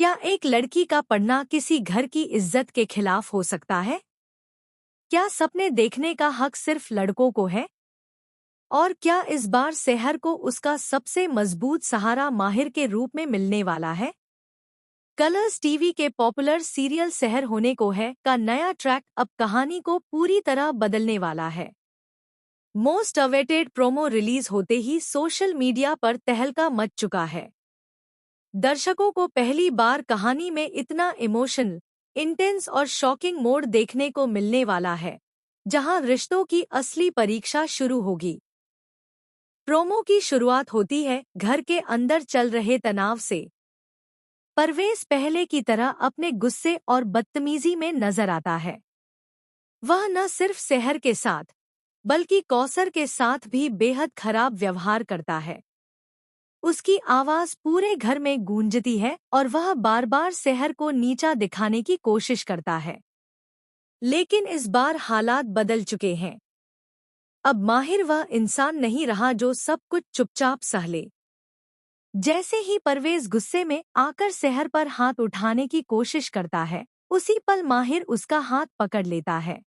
क्या एक लड़की का पढ़ना किसी घर की इज्जत के खिलाफ हो सकता है? क्या सपने देखने का हक सिर्फ लड़कों को है? और क्या इस बार सेहर को उसका सबसे मजबूत सहारा माहिर के रूप में मिलने वाला है? कलर्स टीवी के पॉपुलर सीरियल सेहर होने को है का नया ट्रैक अब कहानी को पूरी तरह बदलने वाला है। मोस्ट अवेटेड प्रोमो रिलीज होते ही सोशल मीडिया पर तहलका मच चुका है। दर्शकों को पहली बार कहानी में इतना इमोशनल, इंटेंस और शॉकिंग मोड देखने को मिलने वाला है, जहां रिश्तों की असली परीक्षा शुरू होगी। प्रोमो की शुरुआत होती है घर के अंदर चल रहे तनाव से। परवेज पहले की तरह अपने गुस्से और बदतमीजी में नजर आता है। वह न सिर्फ सेहर के साथ, बल्कि कौसर के साथ भी बेहद खराब व्यवहार करता है। उसकी आवाज पूरे घर में गूंजती है और वह बार बार सेहर को नीचा दिखाने की कोशिश करता है। लेकिन इस बार हालात बदल चुके हैं। अब माहिर वह इंसान नहीं रहा जो सब कुछ चुपचाप सह ले। जैसे ही परवेज गुस्से में आकर सेहर पर हाथ उठाने की कोशिश करता है, उसी पल माहिर उसका हाथ पकड़ लेता है।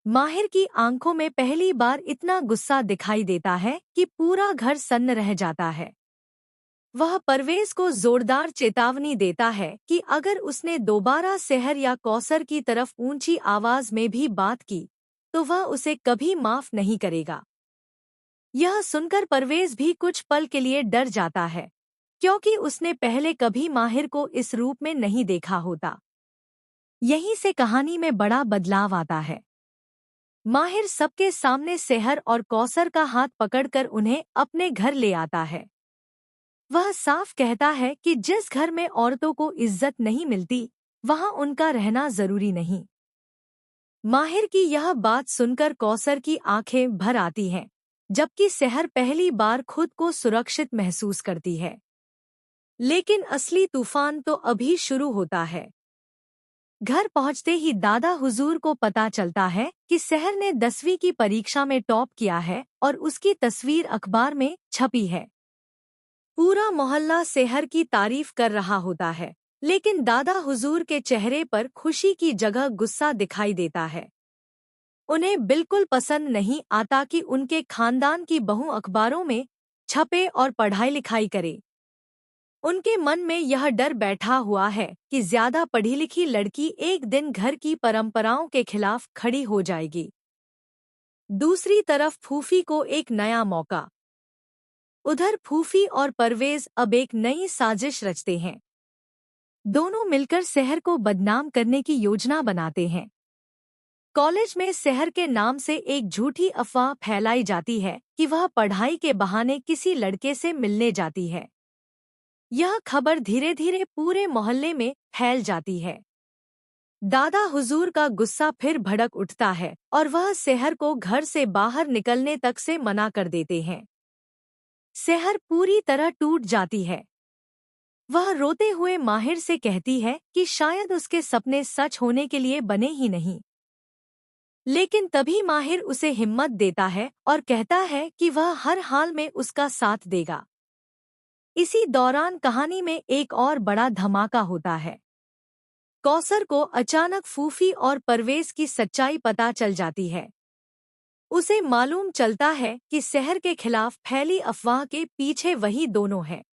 माहिर की आंखों में पहली बार इतना गुस्सा दिखाई देता है कि पूरा घर सन्न रह जाता है। वह परवेज को जोरदार चेतावनी देता है कि अगर उसने दोबारा सेहर या कौसर की तरफ ऊंची आवाज में भी बात की, तो वह उसे कभी माफ नहीं करेगा। यह सुनकर परवेज भी कुछ पल के लिए डर जाता है, क्योंकि उसने पहले कभी माहिर को इस रूप में नहीं देखा होता। यहीं से कहानी में बड़ा बदलाव आता है। माहिर सबके सामने सेहर और कौसर का हाथ पकड़कर उन्हें अपने घर ले आता है। वह साफ कहता है कि जिस घर में औरतों को इज्जत नहीं मिलती, वहां उनका रहना जरूरी नहीं। माहिर की यह बात सुनकर कौसर की आंखें भर आती हैं, जबकि सेहर पहली बार खुद को सुरक्षित महसूस करती है। लेकिन असली तूफान तो अभी शुरू होता है। घर पहुंचते ही दादा हुजूर को पता चलता है कि सेहर ने 10वीं की परीक्षा में टॉप किया है और उसकी तस्वीर अखबार में छपी है। पूरा मोहल्ला सेहर की तारीफ कर रहा होता है, लेकिन दादा हुजूर के चेहरे पर खुशी की जगह गुस्सा दिखाई देता है। उन्हें बिल्कुल पसंद नहीं आता कि उनके खानदान की बहू अखबारों में छपे और पढ़ाई लिखाई करे। उनके मन में यह डर बैठा हुआ है कि ज्यादा पढ़ी लिखी लड़की एक दिन घर की परंपराओं के खिलाफ खड़ी हो जाएगी। दूसरी तरफ फूफी को एक नया मौका। उधर फूफी और परवेज अब एक नई साजिश रचते हैं। दोनों मिलकर सेहर को बदनाम करने की योजना बनाते हैं। कॉलेज में सेहर के नाम से एक झूठी अफवाह फैलाई जाती है कि वह पढ़ाई के बहाने किसी लड़के से मिलने जाती है। यह खबर धीरे धीरे पूरे मोहल्ले में फैल जाती है। दादा हुजूर का गुस्सा फिर भड़क उठता है और वह सेहर को घर से बाहर निकलने तक से मना कर देते हैं। सेहर पूरी तरह टूट जाती है। वह रोते हुए माहिर से कहती है कि शायद उसके सपने सच होने के लिए बने ही नहीं। लेकिन तभी माहिर उसे हिम्मत देता है और कहता है कि वह हर हाल में उसका साथ देगा। इसी दौरान कहानी में एक और बड़ा धमाका होता है। कौसर को अचानक फूफी और परवेज की सच्चाई पता चल जाती है। उसे मालूम चलता है कि सेहर के खिलाफ फैली अफवाह के पीछे वही दोनों हैं।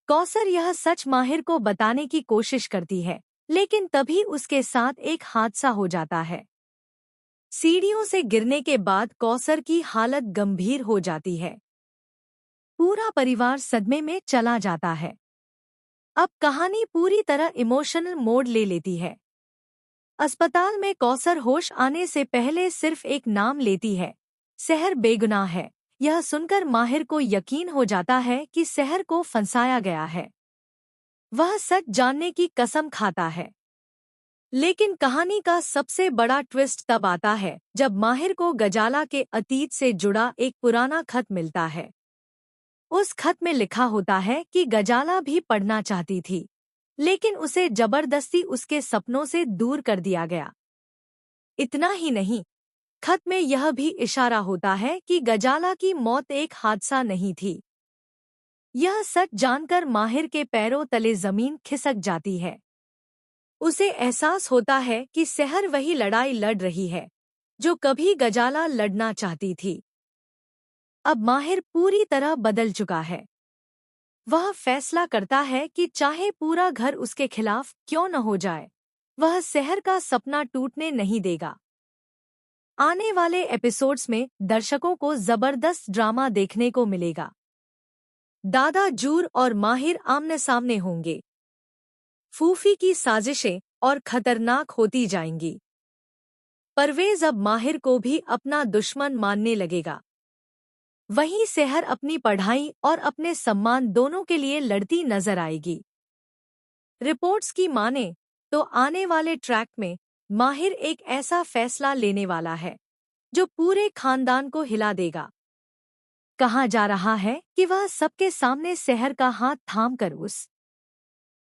कौसर यह सच माहिर को बताने की कोशिश करती है, लेकिन तभी उसके साथ एक हादसा हो जाता है। सीढ़ियों से गिरने के बाद कौसर की हालत गंभीर हो जाती है। पूरा परिवार सदमे में चला जाता है। अब कहानी पूरी तरह इमोशनल मोड ले लेती है। अस्पताल में कौसर होश आने से पहले सिर्फ एक नाम लेती है, सेहर बेगुनाह है। यह सुनकर माहिर को यकीन हो जाता है कि सेहर को फंसाया गया है। वह सच जानने की कसम खाता है। लेकिन कहानी का सबसे बड़ा ट्विस्ट तब आता है जब माहिर को गजाला के अतीत से जुड़ा एक पुराना खत मिलता है। उस खत में लिखा होता है कि गजाला भी पढ़ना चाहती थी, लेकिन उसे जबरदस्ती उसके सपनों से दूर कर दिया गया। इतना ही नहीं, खत में यह भी इशारा होता है कि गजाला की मौत एक हादसा नहीं थी। यह सच जानकर माहिर के पैरों तले जमीन खिसक जाती है। उसे एहसास होता है कि सहर वही लड़ाई लड़ रही है जो कभी गजाला लड़ना चाहती थी। अब माहिर पूरी तरह बदल चुका है। वह फैसला करता है कि चाहे पूरा घर उसके खिलाफ क्यों न हो जाए, वह सहर का सपना टूटने नहीं देगा। आने वाले एपिसोड्स में दर्शकों को जबरदस्त ड्रामा देखने को मिलेगा। दादा जूर और माहिर आमने सामने होंगे। फूफी की साजिशें और खतरनाक होती जाएंगी। परवेज अब माहिर को भी अपना दुश्मन मानने लगेगा। वहीं सहर अपनी पढ़ाई और अपने सम्मान दोनों के लिए लड़ती नजर आएगी। रिपोर्ट्स की माने तो आने वाले ट्रैक में माहिर एक ऐसा फैसला लेने वाला है जो पूरे खानदान को हिला देगा। कहा जा रहा है कि वह सबके सामने सहर का हाथ थामकर उस